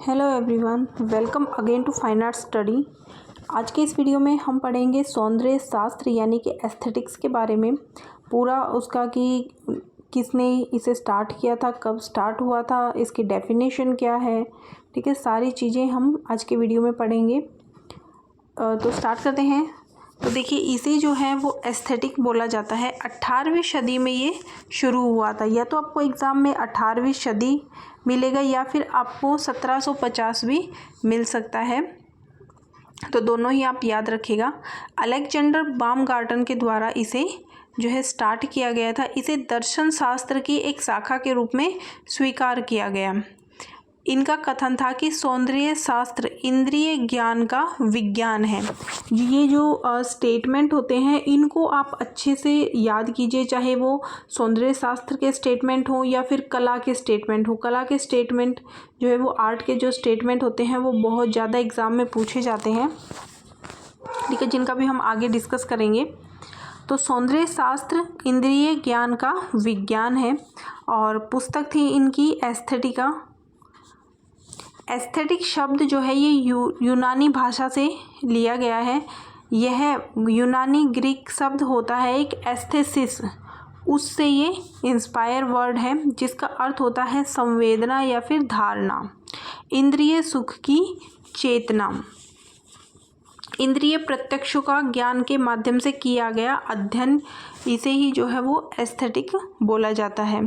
Hello everyone, welcome again to fine art study. आज के इस वीडियो में हम पढ़ेंगे सौंदर्य शास्त्र यानी कि एस्थेटिक्स के बारे में। पूरा उसका कि किसने इसे स्टार्ट किया था, कब स्टार्ट हुआ था, इसकी डेफिनेशन क्या है, ठीक है, सारी चीज़ें हम आज के वीडियो में पढ़ेंगे। तो स्टार्ट करते हैं। तो देखिए, इसे जो है वो एस्थेटिक बोला जाता है। 18वीं सदी में ये शुरू हुआ था। या तो आपको एग्ज़ाम में 18वीं सदी मिलेगा या फिर आपको 1750 भी मिल सकता है, तो दोनों ही आप याद रखिएगा। अलेक्जेंडर बामगार्टन के द्वारा इसे जो है स्टार्ट किया गया था। इसे दर्शन शास्त्र की एक शाखा के रूप में स्वीकार किया गया। इनका कथन था कि सौंदर्य शास्त्र इंद्रिय ज्ञान का विज्ञान है। ये जो स्टेटमेंट होते हैं इनको आप अच्छे से याद कीजिए, चाहे वो सौंदर्य शास्त्र के स्टेटमेंट हो या फिर कला के स्टेटमेंट हो। कला के स्टेटमेंट जो है वो आर्ट के जो स्टेटमेंट होते हैं वो बहुत ज़्यादा एग्ज़ाम में पूछे जाते हैं, ठीक है, जिनका भी हम आगे डिस्कस करेंगे। तो सौंदर्य शास्त्र इंद्रिय ज्ञान का विज्ञान है और पुस्तक थी इनकी एस्थेटिका। एस्थेटिक शब्द जो है ये यूनानी भाषा से लिया गया है। यह यूनानी ग्रीक शब्द होता है एक एस्थेसिस, उससे ये इंस्पायर वर्ड है जिसका अर्थ होता है संवेदना या फिर धारणा, इंद्रिय सुख की चेतना, इंद्रिय प्रत्यक्षों का ज्ञान के माध्यम से किया गया अध्ययन, इसे ही जो है वो एस्थेटिक बोला जाता है।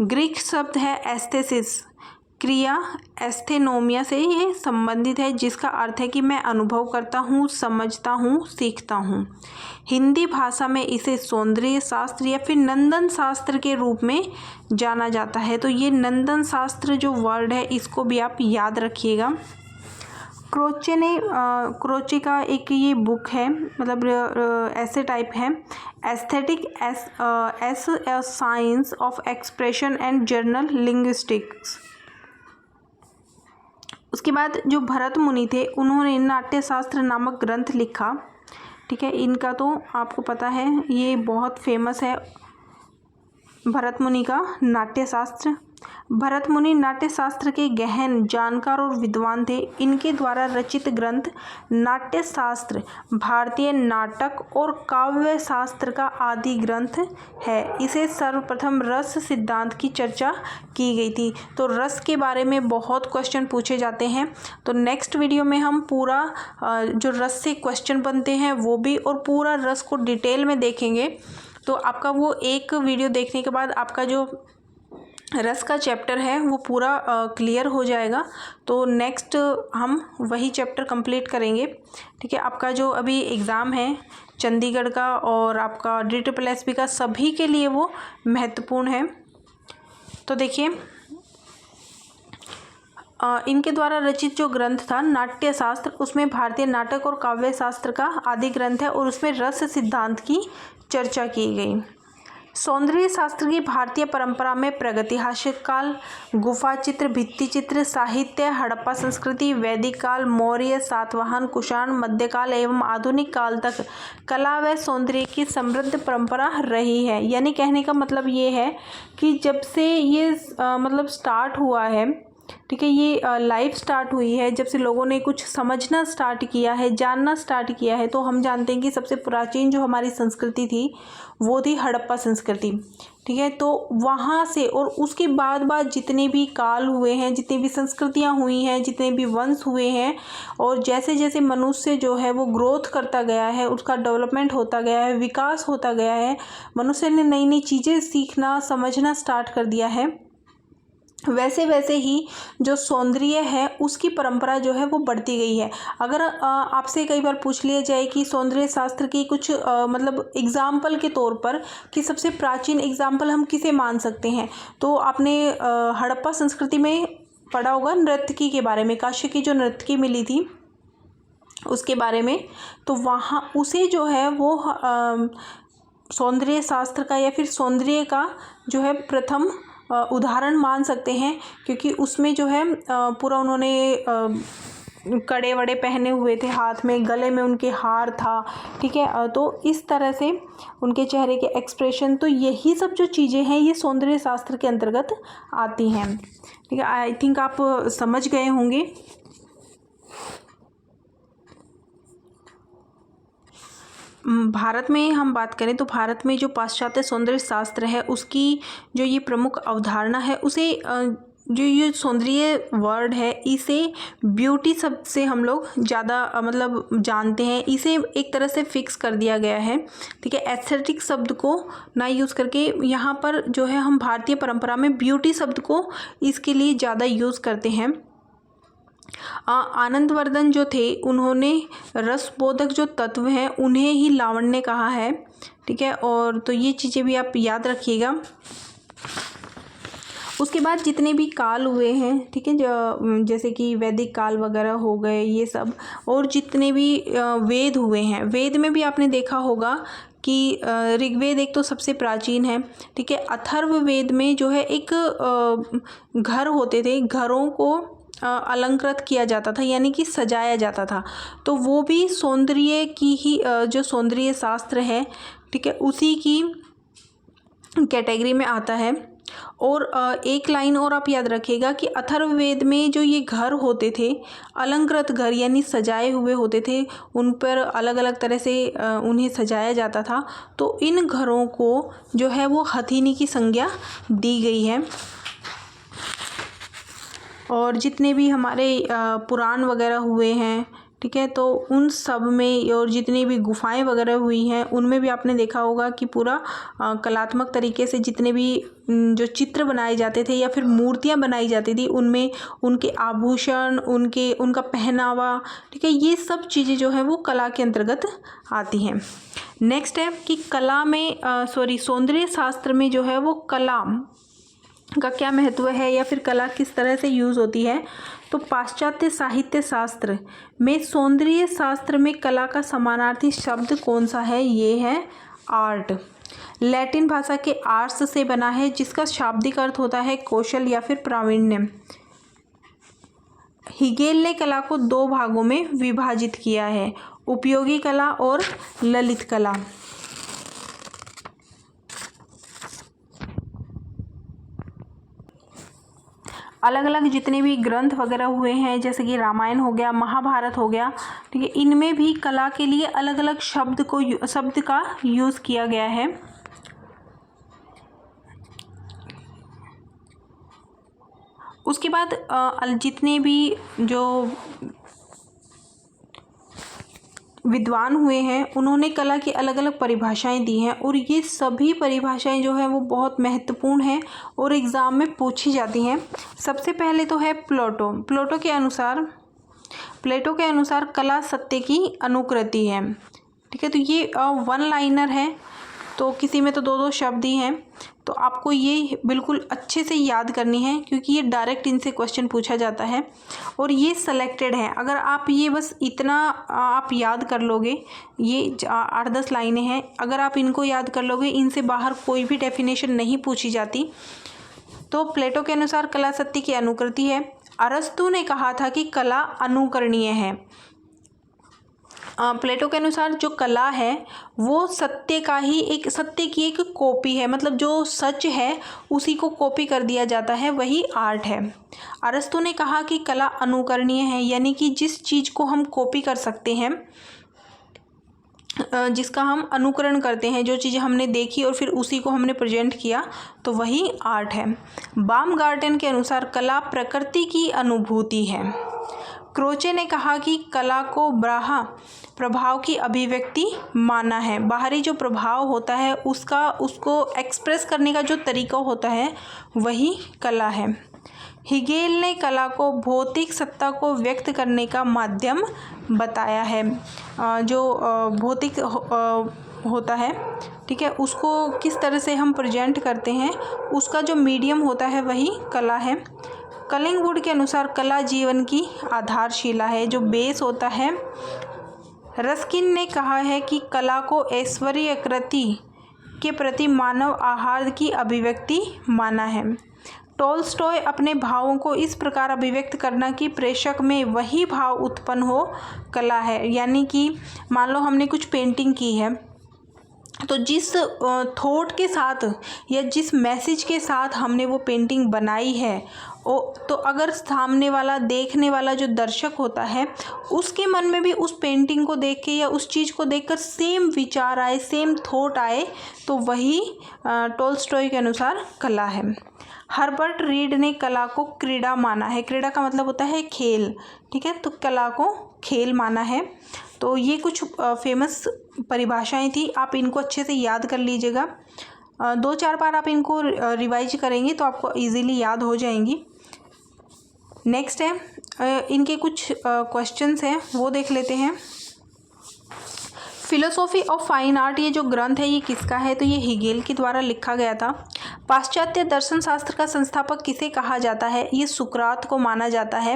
ग्रीक शब्द है एस्थेसिस, क्रिया एस्थेनोमिया से ये संबंधित है, जिसका अर्थ है कि मैं अनुभव करता हूँ, समझता हूँ, सीखता हूँ। हिंदी भाषा में इसे सौंदर्य शास्त्र या फिर नंदन शास्त्र के रूप में जाना जाता है। तो ये नंदन शास्त्र जो वर्ड है इसको भी आप याद रखिएगा। क्रोचे का एक ये बुक है, मतलब ऐसे टाइप है, aesthetic S A science of expression and journal linguistics. उसके बाद जो भरत मुनि थे उन्होंने नाट्यशास्त्र नामक ग्रंथ लिखा, ठीक है, इनका तो आपको पता है, ये बहुत फेमस है भरत मुनि का नाट्यशास्त्र। भरत मुनि नाट्यशास्त्र के गहन जानकार और विद्वान थे। इनके द्वारा रचित ग्रंथ नाट्यशास्त्र भारतीय नाटक और काव्य शास्त्र का आदि ग्रंथ है। इसे सर्वप्रथम रस सिद्धांत की चर्चा की गई थी। तो रस के बारे में बहुत क्वेश्चन पूछे जाते हैं, तो नेक्स्ट वीडियो में हम पूरा जो रस से क्वेश्चन बनते हैं वो भी और पूरा रस को डिटेल में देखेंगे। तो आपका वो एक वीडियो देखने के बाद आपका जो रस का चैप्टर है वो पूरा क्लियर हो जाएगा। तो नेक्स्ट हम वही चैप्टर कंप्लीट करेंगे, ठीक है। आपका जो अभी एग्ज़ाम है चंडीगढ़ का और आपका DSSB का, सभी के लिए वो महत्वपूर्ण है। तो देखिए, इनके द्वारा रचित जो ग्रंथ था नाट्यशास्त्र, उसमें भारतीय नाटक और काव्य शास्त्र का आदि ग्रंथ है और उसमें रस सिद्धांत की चर्चा की गई। सौंदर्य शास्त्र की भारतीय परंपरा में प्रागैतिहासिक काल, गुफा चित्र, भित्ति चित्र, साहित्य, हड़प्पा संस्कृति, वैदिक काल, मौर्य, सातवाहन, कुषाण, मध्यकाल एवं आधुनिक काल तक कला व सौंदर्य की समृद्ध परंपरा रही है। यानी कहने का मतलब ये है कि जब से ये मतलब स्टार्ट हुआ है, ठीक है, ये लाइफ स्टार्ट हुई है, जब से लोगों ने कुछ समझना स्टार्ट किया है, जानना स्टार्ट किया है, तो हम जानते हैं कि सबसे प्राचीन जो हमारी संस्कृति थी वो थी हड़प्पा संस्कृति, ठीक है। तो वहाँ से और उसके बाद जितने भी काल हुए हैं, जितनी भी संस्कृतियाँ हुई हैं, जितने भी वंश हुए हैं, और जैसे जैसे मनुष्य जो है वो ग्रोथ करता गया है, उसका डेवलपमेंट होता गया है, विकास होता गया है, मनुष्य ने नई नई चीज़ें सीखना समझना स्टार्ट कर दिया है, वैसे वैसे ही जो सौंदर्य है उसकी परंपरा जो है वो बढ़ती गई है। अगर आपसे कई बार पूछ लिया जाए कि सौंदर्य शास्त्र की कुछ मतलब एग्जाम्पल के तौर पर कि सबसे प्राचीन एग्जाम्पल हम किसे मान सकते हैं, तो आपने हड़प्पा संस्कृति में पढ़ा होगा नर्तकी के बारे में, काशी की जो नर्तकी मिली थी उसके बारे में। तो वहाँ उसे जो है वो सौंदर्य शास्त्र का या फिर सौंदर्य का जो है प्रथम उदाहरण मान सकते हैं, क्योंकि उसमें जो है पूरा उन्होंने कड़े वड़े पहने हुए थे, हाथ में, गले में उनके हार था, ठीक है। तो इस तरह से उनके चेहरे के एक्सप्रेशन, तो यही सब जो चीज़ें हैं ये सौंदर्य शास्त्र के अंतर्गत आती हैं। ठीक है, आई थिंक आप समझ गए होंगे। भारत में हम बात करें तो भारत में जो पाश्चात्य सौंदर्य शास्त्र है उसकी जो ये प्रमुख अवधारणा है उसे जो ये सौंदर्य वर्ड है इसे ब्यूटी शब्द से हम लोग ज़्यादा मतलब जानते हैं। इसे एक तरह से फिक्स कर दिया गया है। ठीक है, एस्थेटिक शब्द को ना यूज़ करके यहाँ पर जो है हम भारतीय परंपरा में ब्यूटी शब्द को इसके लिए ज़्यादा यूज़ करते हैं। आनंदवर्धन जो थे उन्होंने रसबोधक जो तत्व हैं उन्हें ही लावण्य कहा है। ठीक है, और तो ये चीज़ें भी आप याद रखिएगा। उसके बाद जितने भी काल हुए हैं, ठीक है, जो जैसे कि वैदिक काल वगैरह हो गए ये सब, और जितने भी वेद हुए हैं, वेद में भी आपने देखा होगा कि ऋग्वेद एक तो सबसे प्राचीन है। ठीक है, अथर्ववेद में जो है एक घर होते थे, घरों को अलंकृत किया जाता था यानी कि सजाया जाता था, तो वो भी सौंदर्य की ही जो सौंदर्य शास्त्र है, ठीक है, उसी की कैटेगरी में आता है। और एक लाइन और आप याद रखिएगा कि अथर्ववेद में जो ये घर होते थे, अलंकृत घर यानी सजाए हुए होते थे, उन पर अलग अलग तरह से उन्हें सजाया जाता था, तो इन घरों को जो है वो हथिनी की संज्ञा दी गई है। और जितने भी हमारे पुराण वगैरह हुए हैं, ठीक है, तो उन सब में और जितनी भी गुफाएं वगैरह हुई हैं उनमें भी आपने देखा होगा कि पूरा कलात्मक तरीके से जितने भी जो चित्र बनाए जाते थे या फिर मूर्तियां बनाई जाती थी उनमें उनके आभूषण, उनका पहनावा, ठीक है, ये सब चीज़ें जो है वो कला के अंतर्गत आती हैं। नेक्स्ट है कि कला में सौंदर्य शास्त्र में जो है वो कला का क्या महत्व है या फिर कला किस तरह से यूज़ होती है। तो पाश्चात्य साहित्य शास्त्र में सौंदर्य शास्त्र में कला का समानार्थी शब्द कौन सा है? ये है आर्ट। लैटिन भाषा के आर्ट्स से बना है जिसका शाब्दिक अर्थ होता है कौशल या फिर प्रावीण्य। हिगेल ने कला को दो भागों में विभाजित किया है, उपयोगी कला और ललित कला। अलग अलग जितने भी ग्रंथ वगैरह हुए हैं जैसे कि रामायण हो गया, महाभारत हो गया, ठीक है, इनमें भी कला के लिए अलग अलग शब्द का यूज़ किया गया है। उसके बाद जितने भी जो विद्वान हुए हैं उन्होंने कला की अलग अलग परिभाषाएं दी हैं और ये सभी परिभाषाएं जो हैं वो बहुत महत्वपूर्ण हैं और एग्ज़ाम में पूछी जाती हैं। सबसे पहले तो है प्लेटो के अनुसार कला सत्य की अनुकृति है। ठीक है, तो ये वन लाइनर है, तो किसी में तो दो दो शब्द ही हैं, तो आपको ये बिल्कुल अच्छे से याद करनी है क्योंकि ये डायरेक्ट इनसे क्वेश्चन पूछा जाता है और ये सेलेक्टेड है। अगर आप ये बस इतना आप याद कर लोगे, ये 8-10 लाइनें हैं, अगर आप इनको याद कर लोगे, इनसे बाहर कोई भी डेफिनेशन नहीं पूछी जाती। तो प्लेटो के अनुसार कला सत्य की अनुकृति है। अरस्तु ने कहा था कि कला अनुकरणीय है। प्लेटो के अनुसार जो कला है वो सत्य की एक कॉपी है, मतलब जो सच है उसी को कॉपी कर दिया जाता है, वही आर्ट है। अरस्तु ने कहा कि कला अनुकरणीय है, यानी कि जिस चीज़ को हम कॉपी कर सकते हैं, जिसका हम अनुकरण करते हैं, जो चीज़ हमने देखी और फिर उसी को हमने प्रेजेंट किया, तो वही आर्ट है। बामगार्टन के अनुसार कला प्रकृति की अनुभूति है। क्रोचे ने कहा कि कला को बाह्य प्रभाव की अभिव्यक्ति माना है। बाहरी जो प्रभाव होता है उसको एक्सप्रेस करने का जो तरीका होता है वही कला है। हिगेल ने कला को भौतिक सत्ता को व्यक्त करने का माध्यम बताया है। जो भौतिक होता है, ठीक है, उसको किस तरह से हम प्रेजेंट करते हैं, उसका जो मीडियम होता है वही कला है। कलिंगवुड के अनुसार कला जीवन की आधारशिला है, जो बेस होता है। रस्किन ने कहा है कि कला को ऐश्वर्य कृति के प्रति मानव आहार की अभिव्यक्ति माना है। टॉलस्टॉय अपने भावों को इस प्रकार अभिव्यक्त करना कि प्रेषक में वही भाव उत्पन्न हो कला है। यानी कि मान लो हमने कुछ पेंटिंग की है, तो जिस थॉट के साथ या जिस मैसेज के साथ हमने वो पेंटिंग बनाई है तो अगर सामने वाला देखने वाला जो दर्शक होता है उसके मन में भी उस पेंटिंग को देख के या उस चीज़ को देखकर सेम विचार आए, सेम थॉट आए, तो वही टॉल्स्टॉय के अनुसार कला है। हर्बर्ट रीड ने कला को क्रीड़ा माना है। क्रीड़ा का मतलब होता है खेल, ठीक है, तो कला को खेल माना है। तो ये कुछ फेमस परिभाषाएं थी, आप इनको अच्छे से याद कर लीजिएगा। 2-4 बार आप इनको रिवाइज करेंगे तो आपको इजीली याद हो जाएंगी। नेक्स्ट है इनके कुछ क्वेश्चंस हैं, वो देख लेते हैं। फिलोसॉफी ऑफ फाइन आर्ट, ये जो ग्रंथ है ये किसका है? तो ये हेगेल के द्वारा लिखा गया था। पाश्चात्य दर्शन शास्त्र का संस्थापक किसे कहा जाता है? ये सुकरात को माना जाता है।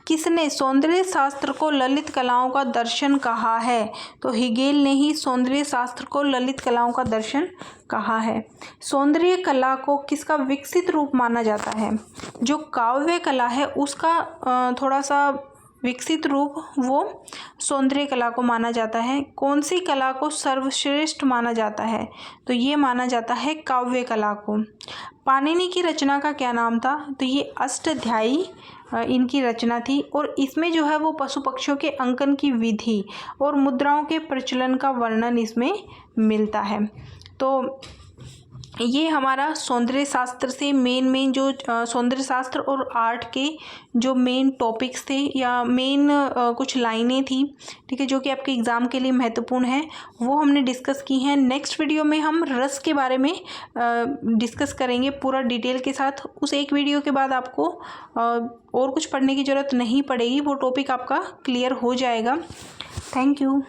किसने सौंदर्य शास्त्र को ललित कलाओं का दर्शन कहा है? तो हेगेल ने ही सौंदर्य शास्त्र को ललित कलाओं का दर्शन कहा है। सौंदर्य कला को किसका विकसित रूप माना जाता है? जो काव्य कला है उसका थोड़ा सा विकसित रूप वो सौंदर्य कला को माना जाता है। कौन सी कला को सर्वश्रेष्ठ माना जाता है? तो ये माना जाता है काव्य कला को। पाणिनि की रचना का क्या नाम था? तो ये अष्टाध्यायी इनकी रचना थी, और इसमें जो है वो पशु पक्षियों के अंकन की विधि और मुद्राओं के प्रचलन का वर्णन इसमें मिलता है। तो ये हमारा सौंदर्य शास्त्र से मेन जो सौंदर्य शास्त्र और आर्ट के जो मेन टॉपिक्स थे या मेन कुछ लाइनें थी, ठीक है, जो कि आपके एग्ज़ाम के लिए महत्वपूर्ण है, वो हमने डिस्कस की हैं। नेक्स्ट वीडियो में हम रस के बारे में डिस्कस करेंगे पूरा डिटेल के साथ। उस एक वीडियो के बाद आपको और कुछ पढ़ने की ज़रूरत नहीं पड़ेगी, वो टॉपिक आपका क्लियर हो जाएगा। Thank you.